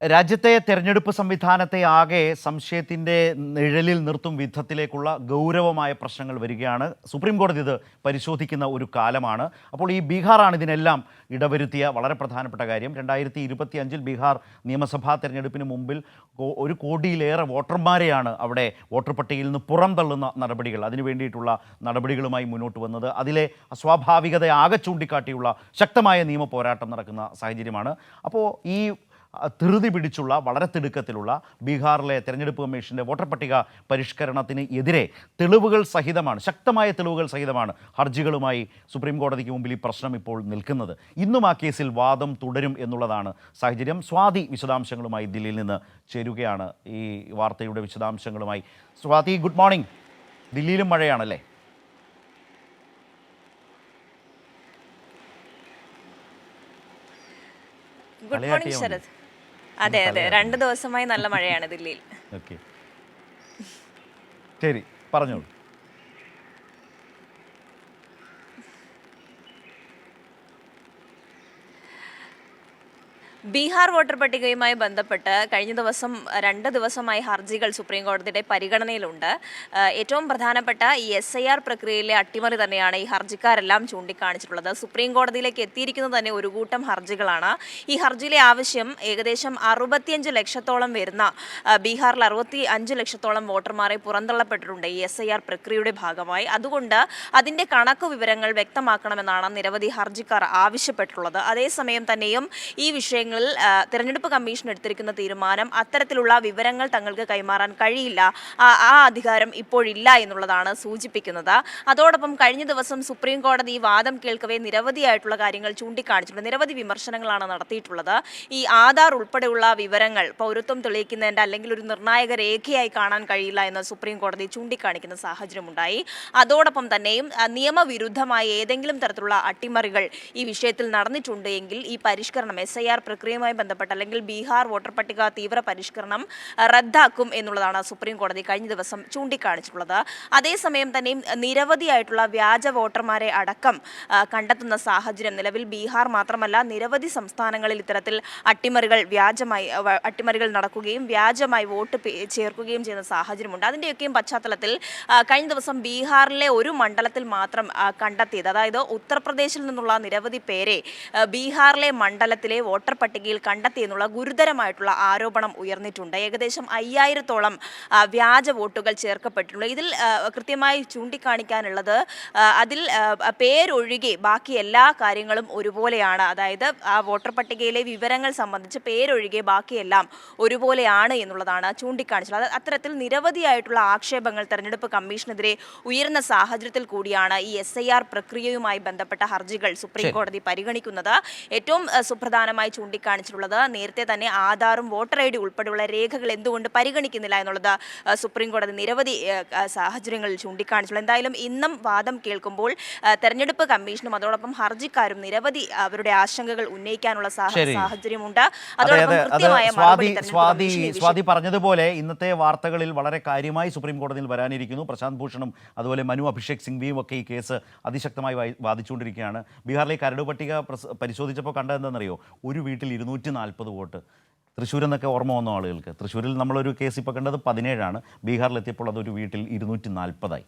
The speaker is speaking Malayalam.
രാജ്യത്തെ തെരഞ്ഞെടുപ്പ് സംവിധാനത്തെ ആകെ സംശയത്തിൻ്റെ നിഴലിൽ നിർത്തും വിധത്തിലേക്കുള്ള ഗൗരവമായ പ്രശ്നങ്ങൾ വരികയാണ്. സുപ്രീം കോടതി ഇത് പരിശോധിക്കുന്ന ഒരു കാലമാണ്. അപ്പോൾ ഈ ബീഹാറാണ് ഇതിനെല്ലാം ഇടവരുത്തിയ വളരെ പ്രധാനപ്പെട്ട കാര്യം. 2025 ബീഹാർ നിയമസഭാ തെരഞ്ഞെടുപ്പിന് മുമ്പിൽ 1 കോടിയിലേറെ വോട്ടർമാരെയാണ് അവിടെ വോട്ടർ പട്ടികയിൽ നിന്ന് പുറംതള്ളുന്ന നടപടികൾ, അതിനു വേണ്ടിയിട്ടുള്ള നടപടികളുമായി മുന്നോട്ട് വന്നത്. അതിലെ അസ്വാഭാവികത ആകെ ചൂണ്ടിക്കാട്ടിയുള്ള ശക്തമായ നിയമ പോരാട്ടം നടക്കുന്ന സാഹചര്യമാണ്. അപ്പോൾ ഈ ധൃതി പിടിച്ചുള്ള വളരെ തിടുക്കത്തിലുള്ള ബീഹാറിലെ തെരഞ്ഞെടുപ്പ് കമ്മീഷൻ്റെ വോട്ടർ പട്ടിക പരിഷ്കരണത്തിന് എതിരെ തെളിവുകൾ സഹിതമാണ്, ശക്തമായ തെളിവുകൾ സഹിതമാണ് ഹർജികളുമായി സുപ്രീം കോടതിക്ക് മുമ്പിൽ ഈ പ്രശ്നം ഇപ്പോൾ നിൽക്കുന്നത്. ഇന്നും ആ കേസിൽ വാദം തുടരും എന്നുള്ളതാണ് സാഹചര്യം. സ്വാതി വിശദാംശങ്ങളുമായി ദില്ലിയിൽ നിന്ന് ചേരുകയാണ് ഈ വാർത്തയുടെ വിശദാംശങ്ങളുമായി. Swathi, good morning. ദില്ലിയിലും മഴയാണല്ലേ? Good morning Sarath. അതെ അതെ, 2 ദിവസമായി നല്ല മഴയാണ് ദില്ലിയിൽ. ഓക്കെ, ശരി, പറഞ്ഞോളൂ. ബീഹാർ വോട്ടർ പട്ടികയുമായി ബന്ധപ്പെട്ട് കഴിഞ്ഞ ദിവസം 2 ദിവസമായി ഹർജികൾ സുപ്രീം കോടതിയുടെ പരിഗണനയിലുണ്ട്. ഏറ്റവും പ്രധാനപ്പെട്ട ഈ SIR പ്രക്രിയയിലെ അട്ടിമറി തന്നെയാണ് ഈ ഹർജിക്കാരെല്ലാം ചൂണ്ടിക്കാണിച്ചിട്ടുള്ളത്. സുപ്രീം കോടതിയിലേക്ക് എത്തിയിരിക്കുന്നത് തന്നെ ഒരു കൂട്ടം ഹർജികളാണ്. ഈ ഹർജിയിലെ ആവശ്യം ഏകദേശം 65 ലക്ഷത്തോളം വരുന്ന ബീഹാറിൽ 65 ലക്ഷത്തോളം വോട്ടർമാരെ പുറന്തള്ളപ്പെട്ടിട്ടുണ്ട് ഈ SIR പ്രക്രിയയുടെ ഭാഗമായി. അതുകൊണ്ട് അതിൻ്റെ കണക്ക് വിവരങ്ങൾ വ്യക്തമാക്കണമെന്നാണ് നിരവധി ഹർജിക്കാർ ആവശ്യപ്പെട്ടിട്ടുള്ളത്. അതേസമയം തന്നെയും ഈ വിഷയങ്ങൾ തെരഞ്ഞെടുപ്പ് കമ്മീഷൻ എടുത്തിരിക്കുന്ന തീരുമാനം അത്തരത്തിലുള്ള വിവരങ്ങൾ തങ്ങൾക്ക് കൈമാറാൻ കഴിയില്ല, ആ അധികാരം ഇപ്പോഴില്ല എന്നുള്ളതാണ് സൂചിപ്പിക്കുന്നത്. അതോടൊപ്പം കഴിഞ്ഞ ദിവസം സുപ്രീം കോടതി ഈ വാദം കേൾക്കവേ നിരവധിയായിട്ടുള്ള കാര്യങ്ങൾ ചൂണ്ടിക്കാണിച്ചിട്ടുണ്ട്. നിരവധി വിമർശനങ്ങളാണ് നടത്തിയിട്ടുള്ളത്. ഈ ആധാർ ഉൾപ്പെടെയുള്ള വിവരങ്ങൾ പൗരത്വം തെളിയിക്കുന്നതിൻ്റെ അല്ലെങ്കിൽ ഒരു നിർണായക രേഖയായി കാണാൻ കഴിയില്ല എന്ന് സുപ്രീം കോടതി ചൂണ്ടിക്കാണിക്കുന്ന സാഹചര്യമുണ്ടായി. അതോടൊപ്പം തന്നെയും നിയമവിരുദ്ധമായ ഏതെങ്കിലും തരത്തിലുള്ള അട്ടിമറികൾ ഈ വിഷയത്തിൽ നടന്നിട്ടുണ്ട് എങ്കിൽ ഈ പരിഷ്കരണം SIR പ്രക്രിയയുമായി ബന്ധപ്പെട്ട് അല്ലെങ്കിൽ ബീഹാർ വോട്ടർ പട്ടിക തീവ്ര പരിഷ്കരണം റദ്ദാക്കും എന്നുള്ളതാണ് സുപ്രീം കോടതി കഴിഞ്ഞ ദിവസം ചൂണ്ടിക്കാണിച്ചിട്ടുള്ളത്. അതേസമയം തന്നെ നിരവധിയായിട്ടുള്ള വ്യാജ വോട്ടർമാരെ അടക്കം കണ്ടെത്തുന്ന സാഹചര്യം നിലവിൽ ബീഹാർ മാത്രമല്ല നിരവധി സംസ്ഥാനങ്ങളിൽ ഇത്തരത്തിൽ അട്ടിമറികൾ നടക്കുകയും വ്യാജമായി വോട്ട് ചേർക്കുകയും ചെയ്യുന്ന സാഹചര്യമുണ്ട്. അതിൻ്റെയൊക്കെയും പശ്ചാത്തലത്തിൽ കഴിഞ്ഞ ദിവസം ബീഹാറിലെ ഒരു മണ്ഡലത്തിൽ മാത്രം കണ്ടെത്തിയത്, അതായത് ഉത്തർപ്രദേശിൽ നിന്നുള്ള നിരവധി പേരെ ബീഹാറിലെ മണ്ഡലത്തിലെ വോട്ടർ പട്ടികയിൽ കണ്ടെത്തിയെന്നുള്ള ഗുരുതരമായിട്ടുള്ള ആരോപണം ഉയർന്നിട്ടുണ്ട്. ഏകദേശം 5000-ഓളം വ്യാജ വോട്ടുകൾ ചേർക്കപ്പെട്ടിട്ടുണ്ട്. ഇതിൽ കൃത്യമായി ചൂണ്ടിക്കാണിക്കാനുള്ളത് അതിൽ പേരൊഴികെ ബാക്കി എല്ലാ കാര്യങ്ങളും ഒരുപോലെയാണ്. അതായത് ആ വോട്ടർ പട്ടികയിലെ വിവരങ്ങൾ സംബന്ധിച്ച് പേരൊഴികെ ബാക്കിയെല്ലാം ഒരുപോലെയാണ് എന്നുള്ളതാണ് ചൂണ്ടിക്കാണിച്ചത്. അത്തരത്തിൽ നിരവധിയായിട്ടുള്ള ആക്ഷേപങ്ങൾ തെരഞ്ഞെടുപ്പ് കമ്മീഷനെതിരെ ഉയർന്ന സാഹചര്യത്തിൽ കൂടിയാണ് ഈ SIR പ്രക്രിയയുമായി ബന്ധപ്പെട്ട ഹർജികൾ സുപ്രീം കോടതി പരിഗണിക്കുന്നത്. ഏറ്റവും സുപ്രധാനമായി ചൂണ്ടിക്കാണിച്ചിട്ടുള്ളത് നേരത്തെ തന്നെ ആധാറും വോട്ടർ ID ഉൾപ്പെടെയുള്ള രേഖകൾ എന്തുകൊണ്ട് പരിഗണിക്കുന്നില്ല എന്നുള്ളത് സുപ്രീം കോടതി നിരവധി സാഹചര്യങ്ങളിൽ ചൂണ്ടിക്കാണിച്ചിട്ടുള്ളത്. എന്തായാലും ഇന്നും വാദം കേൾക്കുമ്പോൾ തെരഞ്ഞെടുപ്പ് കമ്മീഷനും അതോടൊപ്പം ഹർജിക്കാരും നിരവധി അവരുടെ ആശങ്കകൾ ഉന്നയിക്കാനുള്ള സാഹചര്യമുണ്ട്. അതോടൊപ്പം കൃത്യമായ സ്വാതി പറഞ്ഞതുപോലെ ഇന്നത്തെ വാർത്തകളിൽ വളരെ കാര്യമായി സുപ്രീം കോടതിയിൽ വരാനിരിക്കുന്നു. പ്രശാന്ത് ഭൂഷണും അതുപോലെ മനു അഭിഷേക് സിംഗ്വിയും ഒക്കെ ഈ കേസ് അതിശക്തമായി വാദിച്ചുകൊണ്ടിരിക്കുകയാണ്. ബീഹാറിലെ കരട് പട്ടിക പരിശോധിച്ചപ്പോൾ കണ്ടതെന്തെന്നറിയോ? ഒരു വീട്ടിൽ 240 വോട്ട്. തൃശ്ശൂർ എന്നൊക്കെ ഓർമ്മ വന്ന ആളുകൾക്ക്, തൃശ്ശൂരിൽ നമ്മളൊരു കേസ് ഇപ്പോൾ കണ്ടത് 17ആണ്. ബീഹാറിലെത്തിയപ്പോൾ അതൊരു വീട്ടിൽ 240ആയി.